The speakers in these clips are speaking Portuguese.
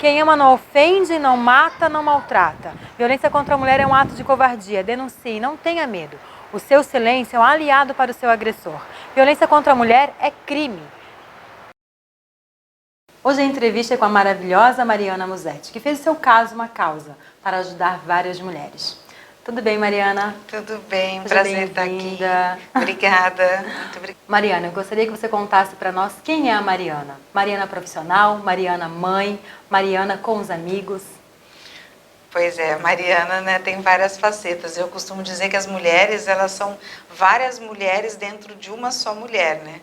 Quem ama não ofende, não mata, não maltrata. Violência contra a mulher é um ato de covardia. Denuncie, não tenha medo. O seu silêncio é um aliado para o seu agressor. Violência contra a mulher é crime. Hoje a entrevista é com a maravilhosa Mariana Musetti, que fez o seu caso uma causa para ajudar várias mulheres. Tudo bem, Mariana? Tudo bem, Seja prazer estar aqui. Obrigada, muito obrigada. Mariana, eu gostaria que você contasse para nós quem é a Mariana. Mariana profissional, Mariana mãe, Mariana com os amigos. Pois é, a Mariana, né, tem várias facetas. Eu costumo dizer que as mulheres, elas são várias mulheres dentro de uma só mulher, né?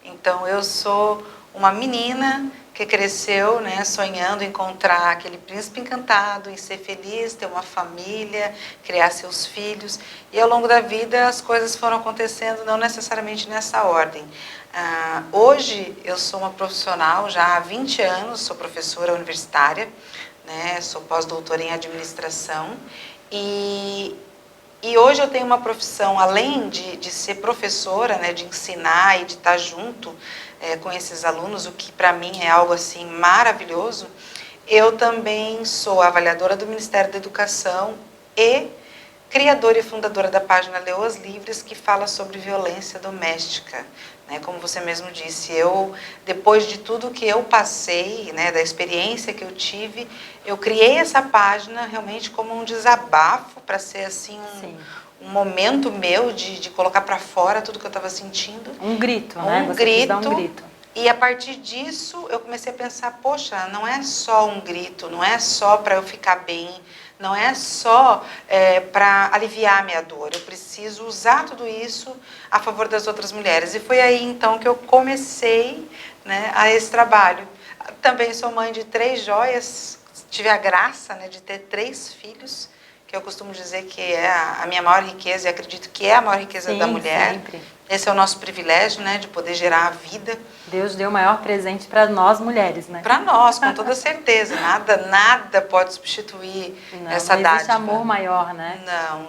Então, eu sou uma menina que cresceu, né, sonhando em encontrar aquele príncipe encantado, em ser feliz, ter uma família, criar seus filhos. E ao longo da vida as coisas foram acontecendo não necessariamente nessa ordem. Hoje eu sou uma profissional já há 20 anos, sou professora universitária, né, sou pós-doutora em administração e hoje eu tenho uma profissão, além de ser professora, né, de ensinar e de estar junto com esses alunos, o que para mim é algo assim maravilhoso. Eu também sou avaliadora do Ministério da Educação e criadora e fundadora da página Leoas Livres, que fala sobre violência doméstica. Né? Como você mesmo disse, depois de tudo que eu passei, né, da experiência que eu tive, eu criei essa página realmente como um desabafo, para ser assim um momento meu de colocar para fora tudo que eu estava sentindo. Um grito, né? Você quis dar um grito. E a partir disso eu comecei a pensar, poxa, não é só um grito, não é só para eu ficar bem, não é só para aliviar a minha dor, eu preciso usar tudo isso a favor das outras mulheres. E foi aí então que eu comecei, né, a esse trabalho. Também sou mãe de 3 joias, tive a graça, né, de ter 3 filhos, que eu costumo dizer que é a minha maior riqueza, e acredito que é a maior riqueza da mulher. Sempre. Esse é o nosso privilégio, né, de poder gerar a vida. Deus deu o maior presente para nós mulheres, né? Para nós, com toda certeza. Nada pode substituir essa dádiva. Não existe amor maior, né?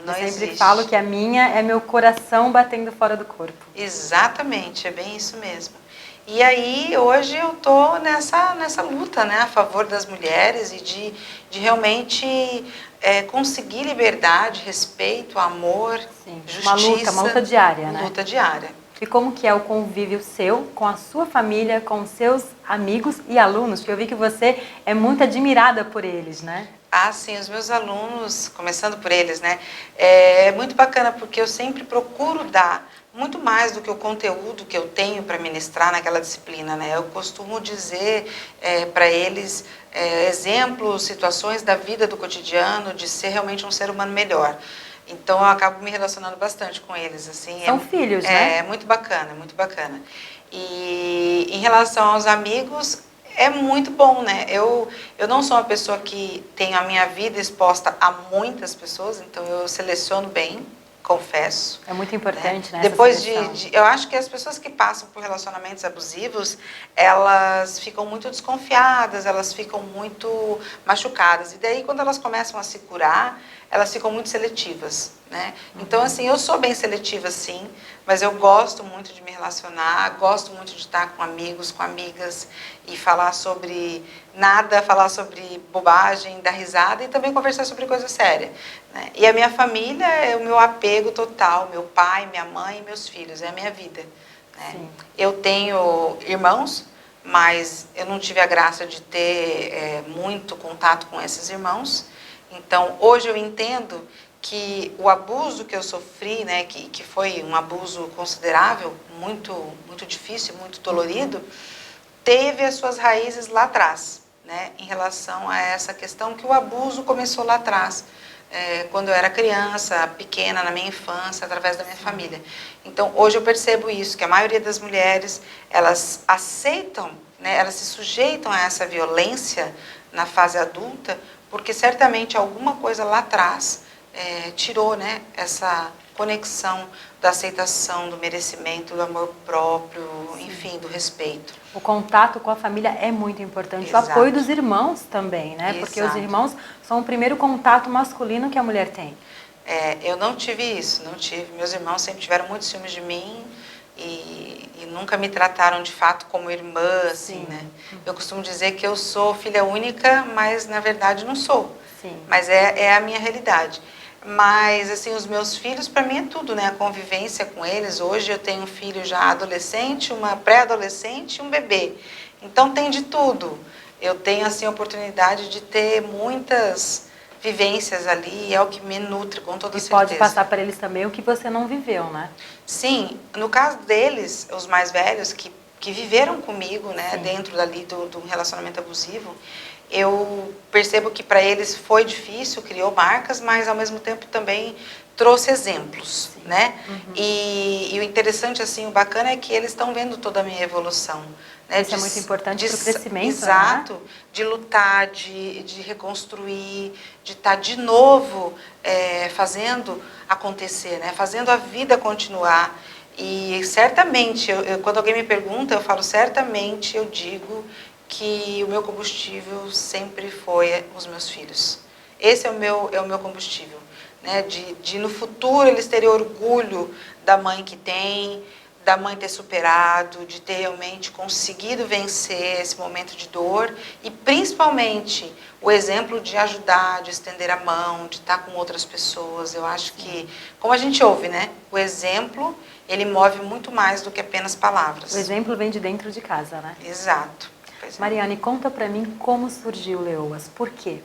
Não existe. Eu sempre falo que a minha é meu coração batendo fora do corpo. Exatamente, é bem isso mesmo. E aí, hoje eu estou nessa luta, né, a favor das mulheres e de realmente conseguir liberdade, respeito, amor, justiça. Uma luta diária, né? Luta diária. E como que é o convívio seu, com a sua família, com os seus amigos e alunos? Porque eu vi que você é muito admirada por eles, né? Ah, sim, os meus alunos, começando por eles, né? É muito bacana porque eu sempre procuro dar muito mais do que o conteúdo que eu tenho para ministrar naquela disciplina, né? Eu costumo dizer para eles exemplos, situações da vida do cotidiano, de ser realmente um ser humano melhor. Então, eu acabo me relacionando bastante com eles, assim. São filhos, né? É muito bacana, muito bacana. E em relação aos amigos, é muito bom, né? Eu não sou uma pessoa que tenho a minha vida exposta a muitas pessoas, então eu seleciono bem, confesso. É muito importante, né? Depois eu acho que as pessoas que passam por relacionamentos abusivos, elas ficam muito desconfiadas, elas ficam muito machucadas. E daí, quando elas começam a se curar, elas ficam muito seletivas, né? Então, assim, eu sou bem seletiva, sim, mas eu gosto muito de me relacionar, gosto muito de estar com amigos, com amigas e falar sobre nada, falar sobre bobagem, dar risada e também conversar sobre coisa séria, né? E a minha família é o meu apego total, meu pai, minha mãe e meus filhos, é a minha vida, né? Eu tenho irmãos, mas eu não tive a graça de ter muito contato com esses irmãos. Então, hoje eu entendo que o abuso que eu sofri, né, que foi um abuso considerável, muito difícil, muito dolorido, teve as suas raízes lá atrás, né, em relação a essa questão que o abuso começou lá atrás, quando eu era criança, pequena, na minha infância, através da minha família. Então, hoje eu percebo isso, que a maioria das mulheres, elas aceitam, né, elas se sujeitam a essa violência na fase adulta, porque certamente alguma coisa lá atrás tirou, né, essa conexão da aceitação, do merecimento, do amor próprio, enfim, do respeito. O contato com a família é muito importante. Exato. O apoio dos irmãos também, né? Exato. Porque os irmãos são o primeiro contato masculino que a mulher tem. Eu não tive isso, não tive. Meus irmãos sempre tiveram muitos ciúmes de mim e nunca me trataram de fato como irmã, assim, Sim. né? Eu costumo dizer que eu sou filha única, mas na verdade não sou. Sim. Mas é a minha realidade. Mas, assim, os meus filhos, para mim, é tudo, né? A convivência com eles. Hoje eu tenho um filho já adolescente, uma pré-adolescente e um bebê. Então, tem de tudo. Eu tenho, assim, a oportunidade de ter muitas vivências ali, e é o que me nutre, com toda certeza. E pode passar para eles também o que você não viveu, né? Sim, no caso deles, os mais velhos, que viveram comigo, né, Sim. dentro dali do relacionamento abusivo, eu percebo que para eles foi difícil, criou marcas, mas ao mesmo tempo também trouxe exemplos, Sim. né? Uhum. E o interessante, assim, o bacana é que eles estão vendo toda a minha evolução. Né? Isso é muito importante para o crescimento, exato, né? De lutar, de reconstruir, de estar de novo fazendo acontecer, né? Fazendo a vida continuar. E certamente, quando alguém me pergunta, eu falo certamente, eu digo que o meu combustível sempre foi os meus filhos. Esse é o meu combustível, né? De no futuro eles terem orgulho da mãe que tem, da mãe ter superado, de ter realmente conseguido vencer esse momento de dor e principalmente o exemplo de ajudar, de estender a mão, de estar com outras pessoas. Eu acho que, como a gente ouve, né? O exemplo, ele move muito mais do que apenas palavras. O exemplo vem de dentro de casa, né? Exato. Mariane, conta pra mim como surgiu Leoas, por quê?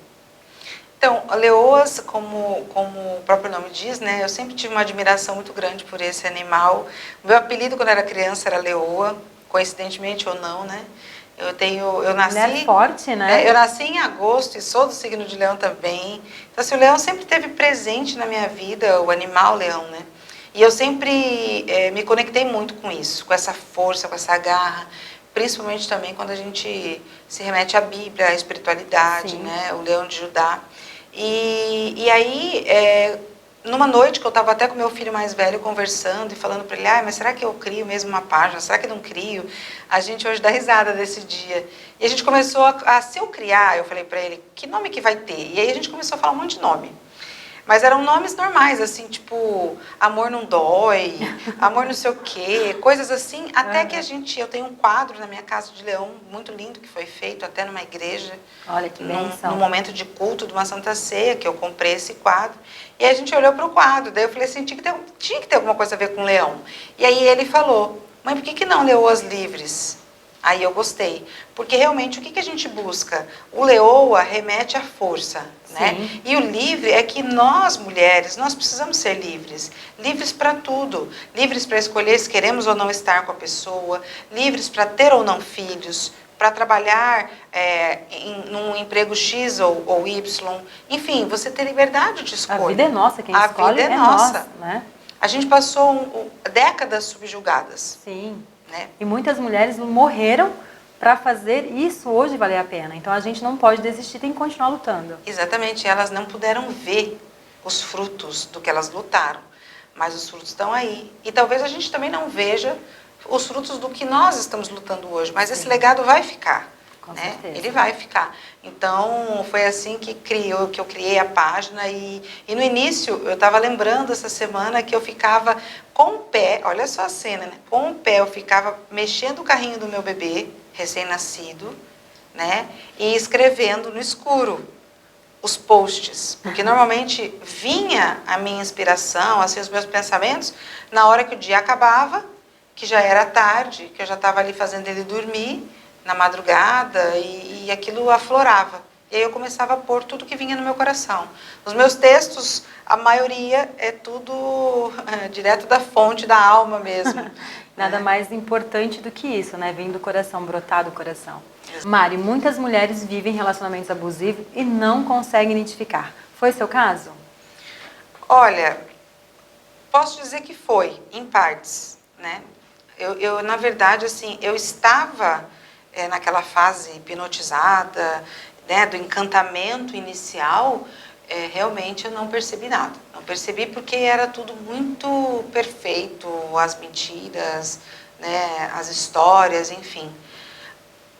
Então, a Leoas, como o próprio nome diz, né, eu sempre tive uma admiração muito grande por esse animal. O meu apelido quando era criança era Leoa, coincidentemente ou não, né? Eu nasci... Mulher forte, né? Eu nasci em agosto e sou do signo de Leão também. Então, assim, o leão sempre esteve presente na minha vida, o animal leão, né? E eu sempre me conectei muito com isso, com essa força, com essa garra, principalmente também quando a gente se remete à Bíblia, à espiritualidade, né? O leão de Judá. E aí, numa noite que eu estava até com meu filho mais velho conversando e falando para ele, mas será que eu crio mesmo uma página? Será que eu não crio? A gente hoje dá risada desse dia. E a gente começou se eu criar, eu falei para ele, que nome que vai ter? E aí a gente começou a falar um monte de nome. Mas eram nomes normais, assim, tipo, amor não dói, amor não sei o quê, coisas assim. Até que eu tenho um quadro na minha casa de leão, muito lindo, que foi feito até numa igreja. Olha que bênção. Num momento de culto de uma Santa Ceia, que eu comprei esse quadro. E a gente olhou para o quadro, daí eu falei assim, tinha que ter alguma coisa a ver com leão. E aí ele falou, mãe, por que não leoas livres? Aí eu gostei, porque realmente o que a gente busca? O leoa remete à força, né? E o livre é que nós, mulheres, nós precisamos ser livres. Livres para tudo. Livres para escolher se queremos ou não estar com a pessoa. Livres para ter ou não filhos. Para trabalhar num emprego X ou Y. Enfim, você ter liberdade de escolha. A vida é nossa, quem escolhe é nossa, né? A gente passou décadas subjugadas. Sim. Né? E muitas mulheres morreram para fazer isso hoje valer a pena. Então a gente não pode desistir, tem que continuar lutando. Exatamente, elas não puderam ver os frutos do que elas lutaram, mas os frutos estão aí. E talvez a gente também não veja os frutos do que nós estamos lutando hoje, mas esse legado vai ficar. Com né? certeza. Ele vai ficar. Então, foi assim que eu criei a página e no início, eu estava lembrando essa semana que eu ficava com o pé, olha só a cena, né? Com o pé eu ficava mexendo o carrinho do meu bebê, recém-nascido, né? E escrevendo no escuro os posts, porque normalmente vinha a minha inspiração, assim, os meus pensamentos, na hora que o dia acabava, que já era tarde, que eu já estava ali fazendo ele dormir, na madrugada, e aquilo aflorava. E aí eu começava a pôr tudo que vinha no meu coração. Os meus textos, a maioria é tudo direto da fonte, da alma mesmo. Nada mais importante do que isso, né? Vem do coração, brotar do coração. Mari, muitas mulheres vivem relacionamentos abusivos e não conseguem identificar. Foi seu caso? Olha, posso dizer que foi, em partes, né? Eu na verdade, assim, eu estava naquela fase hipnotizada, né, do encantamento inicial, realmente eu não percebi nada. Não percebi porque era tudo muito perfeito, as mentiras, né, as histórias, enfim.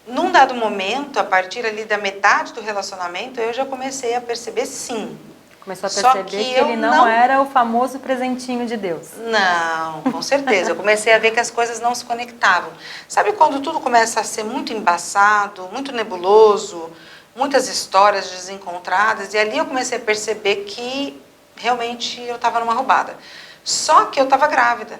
Num dado momento, a partir ali da metade do relacionamento, eu já comecei a perceber sim. Começou a Só perceber que eu ele não era o famoso presentinho de Deus. Não, com certeza. Eu comecei a ver que as coisas não se conectavam. Sabe quando tudo começa a ser muito embaçado, muito nebuloso, muitas histórias desencontradas? E ali eu comecei a perceber que realmente eu estava numa roubada. Só que eu estava grávida.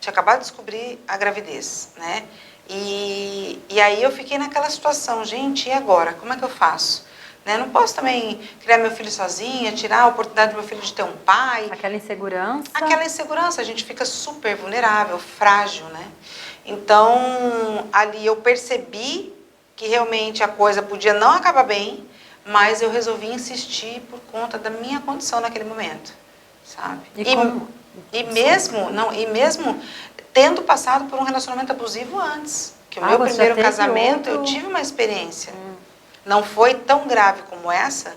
Tinha acabado de descobrir a gravidez, né? E aí eu fiquei naquela situação, gente, e agora? Como é que eu faço? Né? Não posso também criar meu filho sozinha, tirar a oportunidade do meu filho de ter um pai. Aquela insegurança. Aquela insegurança, a gente fica super vulnerável, frágil, né? Então, ali eu percebi que realmente a coisa podia não acabar bem, mas eu resolvi insistir por conta da minha condição naquele momento, sabe? E mesmo tendo passado por um relacionamento abusivo antes, que o meu você já primeiro teve casamento eu outro... tive uma experiência. Não foi tão grave como essa,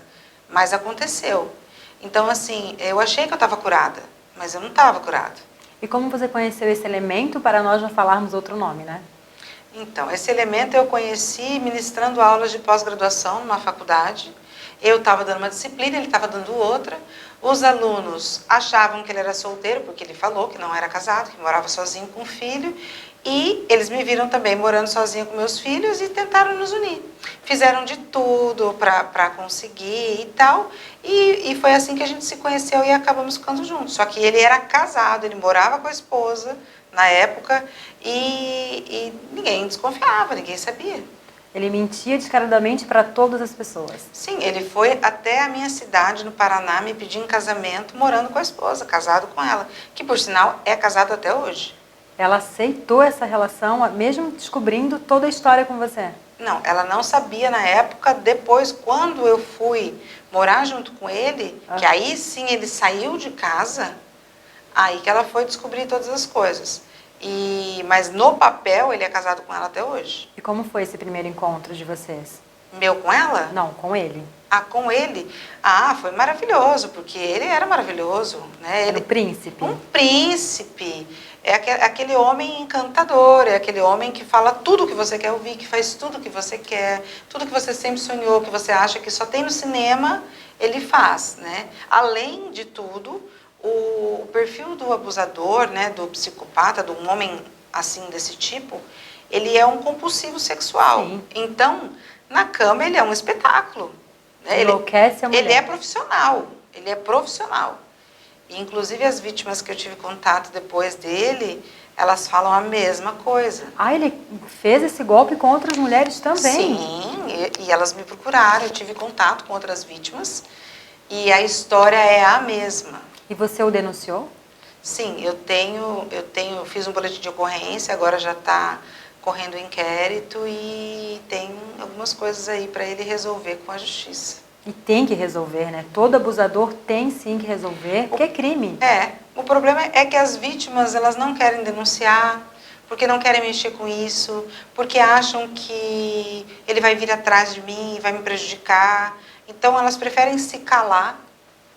mas aconteceu. Então, assim, eu achei que eu estava curada, mas eu não estava curada. E como você conheceu esse elemento para nós não falarmos outro nome, né? Então, esse elemento eu conheci ministrando aulas de pós-graduação numa faculdade. Eu estava dando uma disciplina, ele estava dando outra. Os alunos achavam que ele era solteiro, porque ele falou que não era casado, que morava sozinho com o filho. E eles me viram também morando sozinha com meus filhos e tentaram nos unir. Fizeram de tudo para conseguir e tal. E foi assim que a gente se conheceu e acabamos ficando juntos. Só que ele era casado, ele morava com a esposa na época e ninguém desconfiava, ninguém sabia. Ele mentia descaradamente para todas as pessoas. Sim, ele foi até a minha cidade, no Paraná, me pedir em casamento, morando com a esposa, casado com ela, que por sinal é casado até hoje. Ela aceitou essa relação, mesmo descobrindo toda a história com você? Não, ela não sabia na época. Depois, quando eu fui morar junto com ele, que aí sim ele saiu de casa, aí que ela foi descobrir todas as coisas. Mas no papel ele é casado com ela até hoje. E como foi esse primeiro encontro de vocês? Meu com ela? Não, com ele. Ah, com ele? Ah, foi maravilhoso, porque ele era maravilhoso, né? Ele, era um príncipe. Um príncipe. É aquele homem encantador, é aquele homem que fala tudo o que você quer ouvir, que faz tudo o que você quer, tudo que você sempre sonhou, que você acha que só tem no cinema, ele faz, né? Além de tudo, o perfil do abusador, né, do psicopata, de um homem assim desse tipo, ele é um compulsivo sexual. Sim. Então, na cama ele é um espetáculo. Enlouquece a mulher. Ele é profissional, ele é profissional. E, inclusive as vítimas que eu tive contato depois dele, elas falam a mesma coisa. Ah, ele fez esse golpe com outras mulheres também? Sim, e elas me procuraram, eu tive contato com outras vítimas e a história é a mesma. E você o denunciou? Sim, eu fiz um boletim de ocorrência, agora já está correndo o inquérito e tem algumas coisas aí para ele resolver com a justiça. E tem que resolver, né? Todo abusador tem sim que resolver, porque é crime. O problema é que as vítimas, elas não querem denunciar, porque não querem mexer com isso, porque acham que ele vai vir atrás de mim, vai me prejudicar. Então, elas preferem se calar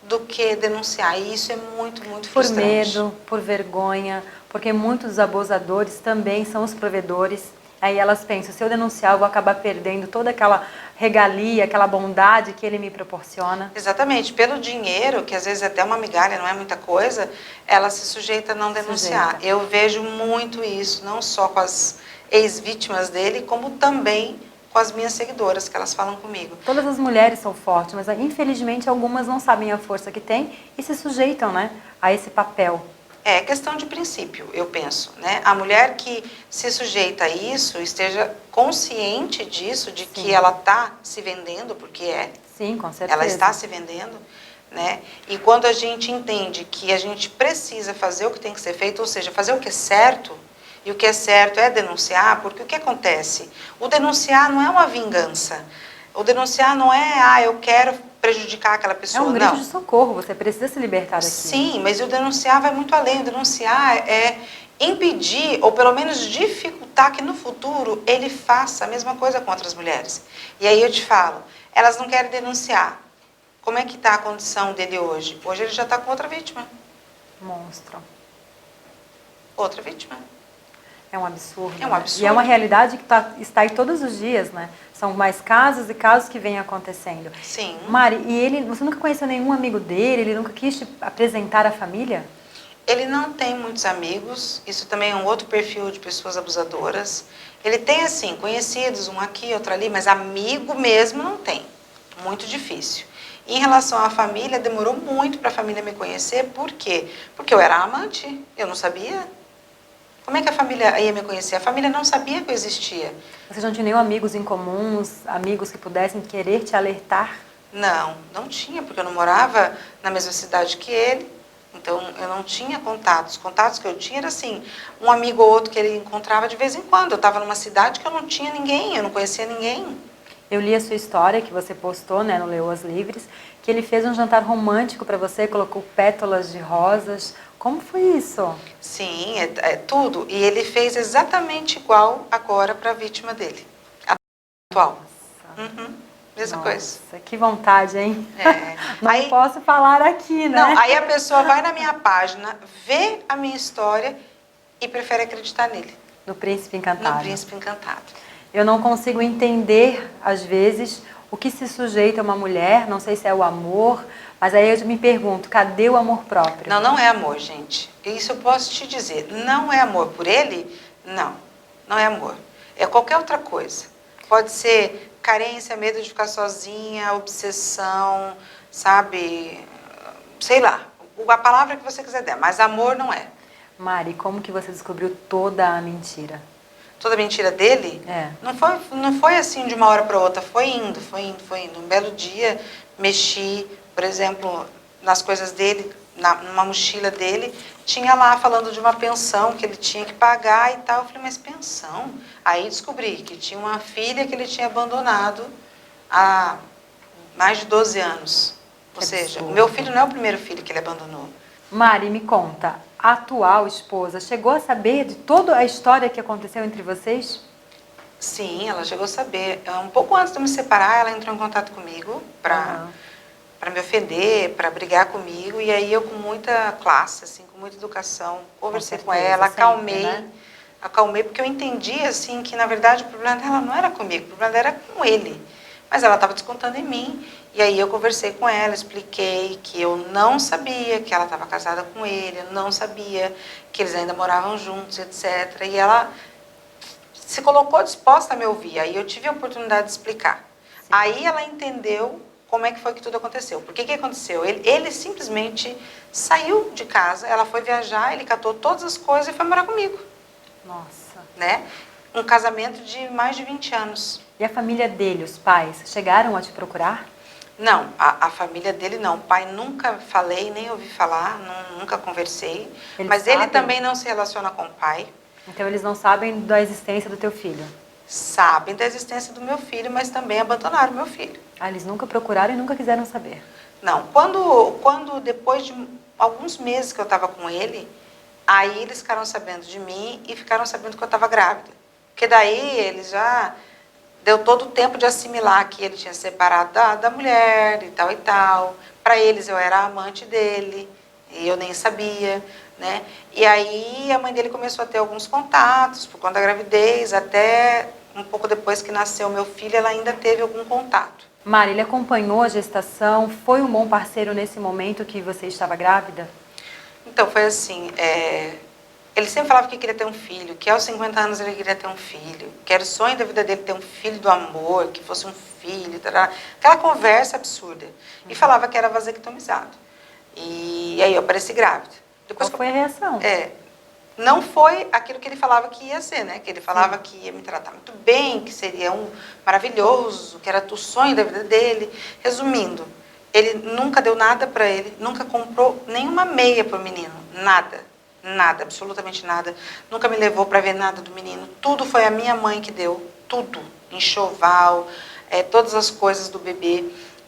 do que denunciar. E isso é muito, muito frustrante. Por medo, por vergonha, porque muitos abusadores também são os provedores. Aí elas pensam, se eu denunciar, eu vou acabar perdendo toda aquela regalia, aquela bondade que ele me proporciona. Exatamente. Pelo dinheiro, que às vezes é até uma migalha, não é muita coisa, ela se sujeita a não denunciar. Eu vejo muito isso, não só com as ex-vítimas dele, como também com as minhas seguidoras, que elas falam comigo. Todas as mulheres são fortes, mas infelizmente algumas não sabem a força que têm e se sujeitam, né, a esse papel. É questão de princípio, eu penso, né? A mulher que se sujeita a isso, esteja consciente disso, de que ela está se vendendo, porque é. Sim, com certeza. Ela está se vendendo, né? E quando a gente entende que a gente precisa fazer o que tem que ser feito, ou seja, fazer o que é certo, e o que é certo é denunciar, porque o que acontece? O denunciar não é uma vingança. O denunciar não é, eu quero prejudicar aquela pessoa, não. É um grito de socorro, você precisa se libertar daquilo. Sim, mas o denunciar vai muito além. O denunciar é impedir, ou pelo menos dificultar que no futuro ele faça a mesma coisa com outras mulheres. E aí eu te falo, elas não querem denunciar. Como é que está a condição dele hoje? Hoje ele já está com outra vítima. Monstro. Outra vítima. É um absurdo. É um né? absurdo. E é uma realidade que está aí todos os dias, né? São mais casos e casos que vêm acontecendo. Sim. Mari, e ele, você nunca conheceu nenhum amigo dele? Ele nunca quis te apresentar à família? Ele não tem muitos amigos, isso também é um outro perfil de pessoas abusadoras. Ele tem, assim, conhecidos, um aqui, outro ali, mas amigo mesmo não tem. Muito difícil. Em relação à família, demorou muito para a família me conhecer. Por quê? Porque eu era amante, eu não sabia. Como é que a família ia me conhecer? A família não sabia que eu existia. Você não tinha nenhum amigos em comuns, amigos que pudessem querer te alertar? Não, não tinha, porque eu não morava na mesma cidade que ele. Então, eu não tinha contatos. Os contatos que eu tinha era assim, um amigo ou outro que ele encontrava de vez em quando. Eu estava numa cidade que eu não tinha ninguém, eu não conhecia ninguém. Eu li a sua história que você postou, né, no Leoas Livres, que ele fez um jantar romântico para você, colocou pétalas de rosas. Como foi isso? Sim, é tudo. E ele fez exatamente igual agora para a vítima dele, atual. Mesma coisa. Nossa, que vontade, hein? É. Não Aí, posso falar aqui, né? não, aí a pessoa vai na minha página, vê a minha história e prefere acreditar nele. No Príncipe Encantado. No Príncipe Encantado. Eu não consigo entender, às vezes, o que se sujeita a uma mulher, não sei se é o amor, mas aí eu me pergunto, cadê o amor próprio? Não, não é amor, gente. Isso eu posso te dizer. Não é amor por ele? Não, não é amor. É qualquer outra coisa. Pode ser carência, medo de ficar sozinha, obsessão, sabe? Sei lá, a palavra que você quiser dar, mas amor não é. Mari, como que você descobriu toda a mentira? Toda a mentira dele? É. Não foi assim de uma hora para outra, foi indo, foi indo, foi indo. Um belo dia, mexi, por exemplo, nas coisas dele, numa mochila dele, tinha lá falando de uma pensão que ele tinha que pagar e tal. Eu falei, mas pensão? Aí descobri que tinha uma filha que ele tinha abandonado há mais de 12 anos. Ou seja, o meu filho não é o primeiro filho que ele abandonou. Mari, me conta, a atual esposa chegou a saber de toda a história que aconteceu entre vocês? Sim, ela chegou a saber. Um pouco antes de eu me separar, ela entrou em contato comigo para me ofender, para brigar comigo. E aí eu, com muita classe, assim, com muita educação, conversei com ela, acalmei. Sempre, né? Acalmei, porque eu entendi, assim, que na verdade o problema dela não era comigo, o problema dela era com ele. Mas ela estava descontando em mim. E aí eu conversei com ela, expliquei que eu não sabia que ela estava casada com ele, eu não sabia que eles ainda moravam juntos, etc. E ela se colocou disposta a me ouvir. Aí eu tive a oportunidade de explicar. Sim. Aí ela entendeu como é que foi que tudo aconteceu. Por que aconteceu? Ele simplesmente saiu de casa, ela foi viajar, ele catou todas as coisas e foi morar comigo. Nossa. Né? Um casamento de mais de 20 anos. E a família dele, os pais, chegaram a te procurar? Não, a família dele não. O pai nunca falei, nem ouvi falar, nunca conversei. Mas ele também não se relaciona com o pai. Então eles não sabem da existência do teu filho? Sabem da existência do meu filho, mas também abandonaram meu filho. Ah, eles nunca procuraram e nunca quiseram saber? Não, quando depois de alguns meses que eu estava com ele, aí eles ficaram sabendo de mim e ficaram sabendo que eu estava grávida. Porque daí eles já... Deu todo o tempo de assimilar que ele tinha separado da mulher e tal e tal. Para eles eu era a amante dele e eu nem sabia, né? E aí a mãe dele começou a ter alguns contatos por conta da gravidez, até um pouco depois que nasceu meu filho, ela ainda teve algum contato. Mari, ele acompanhou a gestação? Foi um bom parceiro nesse momento que você estava grávida? Então foi assim, ele sempre falava que queria ter um filho, que aos 50 anos ele queria ter um filho, que era o sonho da vida dele ter um filho do amor, que fosse um filho, tará. Aquela conversa absurda. E falava que era vasectomizado. E aí eu apareci grávida. Depois Qual foi a reação? Não foi aquilo que ele falava que ia ser, né? Que ele falava que ia me tratar muito bem, que seria um maravilhoso, que era o sonho da vida dele. Resumindo, ele nunca deu nada para ele, nunca comprou nenhuma meia para o menino, nada. Nada, absolutamente nada. Nunca me levou para ver nada do menino. Tudo foi a minha mãe que deu. Tudo. Enxoval, todas as coisas do bebê.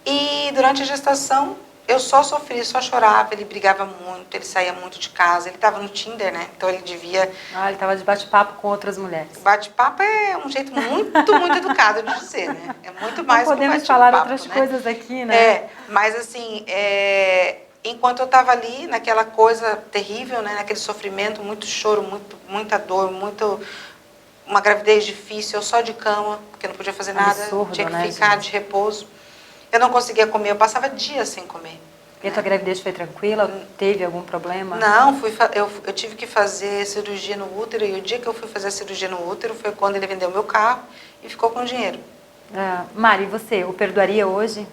E durante a gestação, eu só sofri, só chorava. Ele brigava muito, ele saía muito de casa. Ele estava no Tinder, né? Então ele devia... Ah, ele estava de bate-papo com outras mulheres. Bate-papo é um jeito muito, muito educado de dizer, né? É muito mais que um bate-papo. Não podemos falar outras coisas aqui, né? Mas assim, enquanto eu estava ali, naquela coisa terrível, né, naquele sofrimento, muito choro, muita dor, uma gravidez difícil, eu só de cama, porque não podia fazer nada, Absurdo, tinha que né, ficar gente? de repouso. Eu não conseguia comer, eu passava dias sem comer. E a tua gravidez foi tranquila? Teve algum problema? Não, eu tive que fazer cirurgia no útero, e o dia que eu fui fazer a cirurgia no útero foi quando ele vendeu meu carro e ficou com dinheiro. Mari, e você, o perdoaria hoje?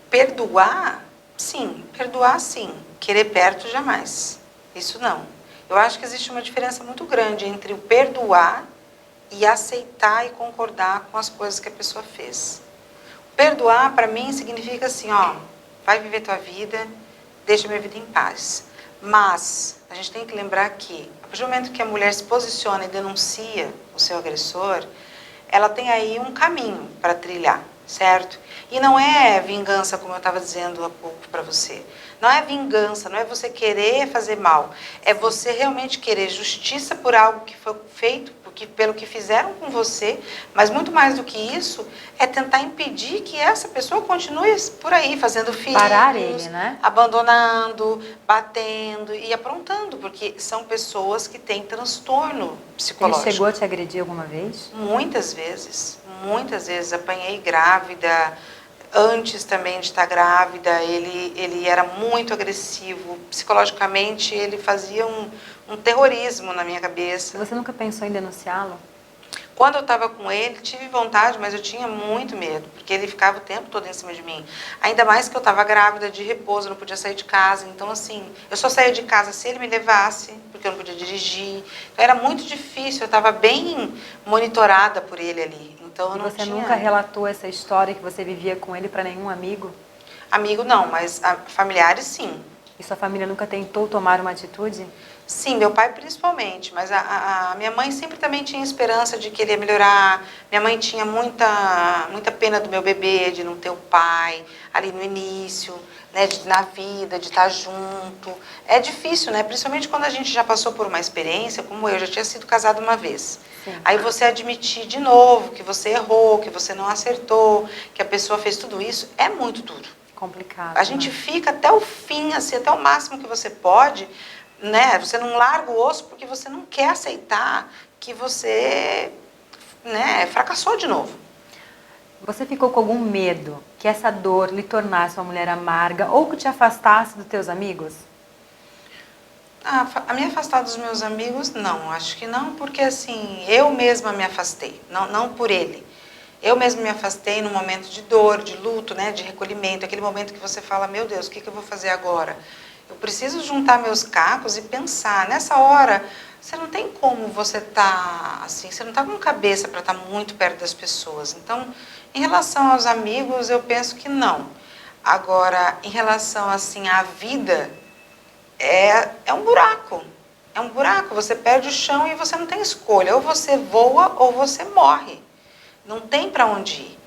Perdoar, sim. Perdoar, sim. Querer perto, jamais. Isso não. Eu acho que existe uma diferença muito grande entre o perdoar e aceitar e concordar com as coisas que a pessoa fez. Perdoar, para mim, significa assim, ó, vai viver tua vida, deixa minha vida em paz. Mas a gente tem que lembrar que, a partir do momento que a mulher se posiciona e denuncia o seu agressor, ela tem aí um caminho para trilhar, certo? E não é vingança, como eu estava dizendo há pouco para você. Não é vingança, não é você querer fazer mal. É você realmente querer justiça por algo que foi feito, pelo que fizeram com você, mas muito mais do que isso, é tentar impedir que essa pessoa continue por aí, fazendo filhos, Parar ele, né? abandonando, batendo e aprontando, porque são pessoas que têm transtorno psicológico. Ele chegou a te agredir alguma vez? Muitas vezes. Muitas vezes. Apanhei grávida, antes também de estar grávida, ele era muito agressivo. Psicologicamente, ele fazia um terrorismo na minha cabeça. Você nunca pensou em denunciá-lo? Quando eu estava com ele, tive vontade, mas eu tinha muito medo, porque ele ficava o tempo todo em cima de mim. Ainda mais que eu estava grávida, de repouso, eu não podia sair de casa. Então, assim, eu só saía de casa se ele me levasse, porque eu não podia dirigir. Então, era muito difícil, eu estava bem monitorada por ele ali. Então, eu não Você tinha... nunca relatou essa história que você vivia com ele para nenhum amigo? Amigo não, mas familiares sim. E sua família nunca tentou tomar uma atitude? Sim, meu pai principalmente, mas a minha mãe sempre também tinha esperança de que ele ia melhorar. Minha mãe tinha muita pena do meu bebê, de não ter o pai ali no início, né, na vida, de estar junto. É difícil, né? Principalmente quando a gente já passou por uma experiência, como eu já tinha sido casada uma vez. Sim. Aí você admitir de novo que você errou, que você não acertou, que a pessoa fez tudo isso, é muito duro. Complicado. A gente fica até o fim, assim, até o máximo que você pode, né? Você não larga o osso porque você não quer aceitar que você, né, fracassou de novo. Você ficou com algum medo que essa dor lhe tornasse uma mulher amarga ou que te afastasse dos teus amigos? A me afastar dos meus amigos, não. Acho que não, porque assim, eu mesma me afastei, não por ele. Eu mesma me afastei no momento de dor, de luto, né, de recolhimento, aquele momento que você fala, meu Deus, o que eu vou fazer agora? Eu preciso juntar meus cacos e pensar. Nessa hora, você não tem como você tá assim, você não tá com cabeça para estar muito perto das pessoas. Então, em relação aos amigos, eu penso que não. Agora, em relação assim à vida, é um buraco. É um buraco, você perde o chão e você não tem escolha. Ou você voa ou você morre. Não tem para onde ir.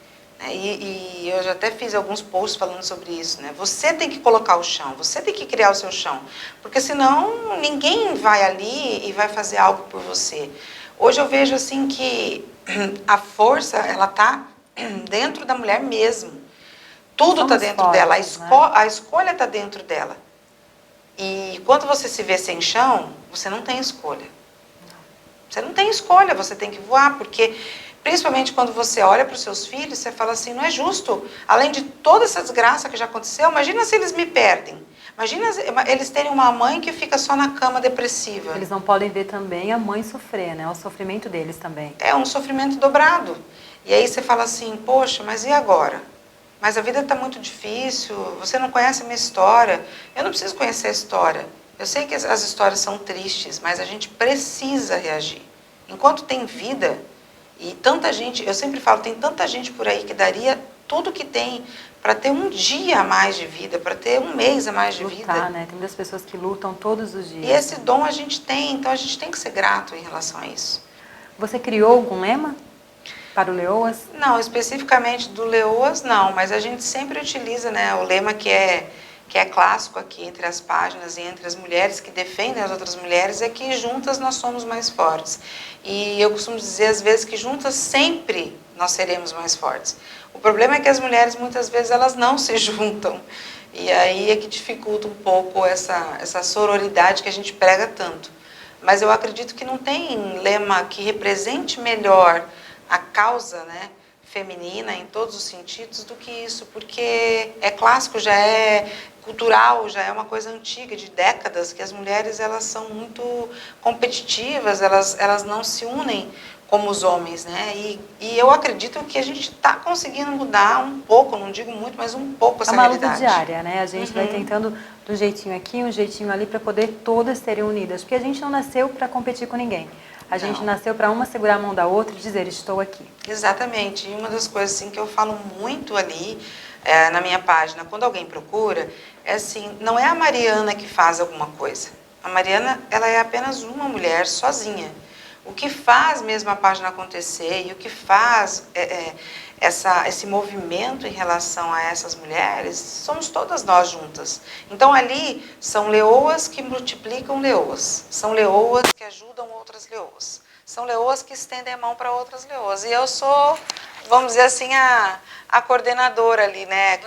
E eu já até fiz alguns posts falando sobre isso, né? Você tem que colocar o chão, você tem que criar o seu chão, porque senão ninguém vai ali e vai fazer algo por você. Hoje eu vejo assim que a força, ela tá dentro da mulher mesmo. Tudo está dentro dela, a escolha está dentro dela. E quando você se vê sem chão, você não tem escolha. Você não tem escolha, você tem que voar, porque principalmente quando você olha para os seus filhos, você fala assim, não é justo. Além de toda essa desgraça que já aconteceu, imagina se eles me perdem. Imagina eles terem uma mãe que fica só na cama depressiva. Eles não podem ver também a mãe sofrer, né? O sofrimento deles também. É um sofrimento dobrado. E aí você fala assim, poxa, mas e agora? Mas a vida está muito difícil, você não conhece a minha história. Eu não preciso conhecer a história. Eu sei que as histórias são tristes, mas a gente precisa reagir. Enquanto tem vida... E tanta gente, eu sempre falo, tem tanta gente por aí que daria tudo que tem para ter um dia a mais de vida, para ter um mês a mais de vida. Né? Tem muitas pessoas que lutam todos os dias. E esse dom a gente tem, então a gente tem que ser grato em relação a isso. Você criou algum lema para o Leoas? Não, especificamente do Leoas não, mas a gente sempre utiliza, né, o lema que é clássico aqui entre as páginas e entre as mulheres que defendem as outras mulheres, é que juntas nós somos mais fortes. E eu costumo dizer às vezes que juntas sempre nós seremos mais fortes. O problema é que as mulheres muitas vezes elas não se juntam. E aí é que dificulta um pouco essa sororidade que a gente prega tanto. Mas eu acredito que não tem lema que represente melhor a causa, né, feminina em todos os sentidos do que isso, porque é clássico, já é cultural, já é uma coisa antiga, de décadas, que as mulheres elas são muito competitivas, elas não se unem como os homens, né? E eu acredito que a gente está conseguindo mudar um pouco, não digo muito, mas um pouco essa realidade. É uma luta diária, né? A gente vai tentando de um jeitinho aqui, um jeitinho ali, para poder todas serem unidas. Porque a gente não nasceu para competir com ninguém. A gente nasceu para uma segurar a mão da outra e dizer, estou aqui. Exatamente. E uma das coisas assim, que eu falo muito ali na minha página, quando alguém procura, é assim, não é a Mariana que faz alguma coisa. A Mariana, ela é apenas uma mulher sozinha. O que faz mesmo a página acontecer e o que faz esse movimento em relação a essas mulheres, somos todas nós juntas. Então ali são leoas que multiplicam leoas, são leoas que ajudam outras leoas, são leoas que estendem a mão para outras leoas. E eu sou, vamos dizer assim, a coordenadora ali, né?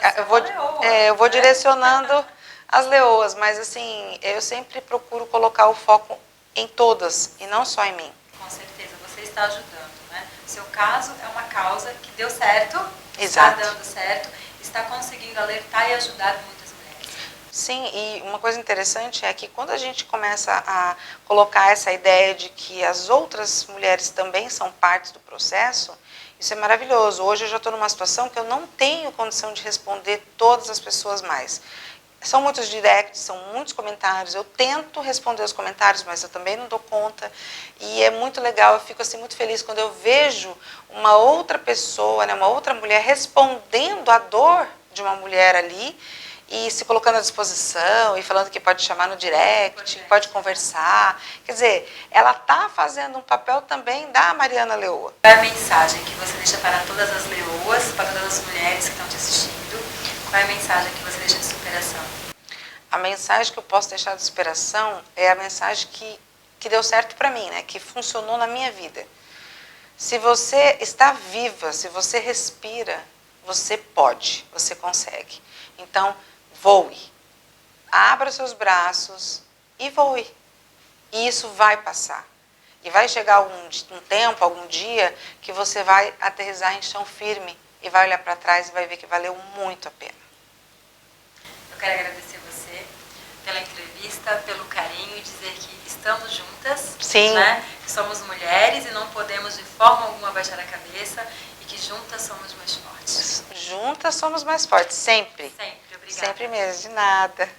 Eu vou direcionando as leoas, mas assim, eu sempre procuro colocar o foco em todas e não só em mim. Com certeza, você está ajudando, né? O seu caso é uma causa que deu certo, Exato. Está dando certo, está conseguindo alertar e ajudar muitas mulheres. Sim, e uma coisa interessante é que quando a gente começa a colocar essa ideia de que as outras mulheres também são partes do processo, isso é maravilhoso. Hoje eu já estou numa situação que eu não tenho condição de responder todas as pessoas mais. São muitos directs, são muitos comentários, eu tento responder os comentários, mas eu também não dou conta, e é muito legal, eu fico assim muito feliz quando eu vejo uma outra pessoa, né, uma outra mulher respondendo à dor de uma mulher ali, e se colocando à disposição, e falando que pode chamar no direct, que pode conversar, quer dizer, ela está fazendo um papel também da Mariana Leoa. Qual é a mensagem que você deixa para todas as leoas, para todas as mulheres que estão te assistindo? Qual é a mensagem que você deixa de superação? A mensagem que eu posso deixar de superação é a mensagem que deu certo para mim, né? Que funcionou na minha vida. Se você está viva, se você respira, você pode, você consegue. Então, voe. Abra seus braços e voe. E isso vai passar. E vai chegar um tempo, algum dia, que você vai aterrissar em chão firme e vai olhar para trás e vai ver que valeu muito a pena. Eu quero agradecer você pela entrevista, pelo carinho e dizer que estamos juntas, Sim. Né? Que somos mulheres e não podemos de forma alguma baixar a cabeça e que juntas somos mais fortes. Juntas somos mais fortes, sempre. Sempre, obrigada. Sempre mesmo, de nada.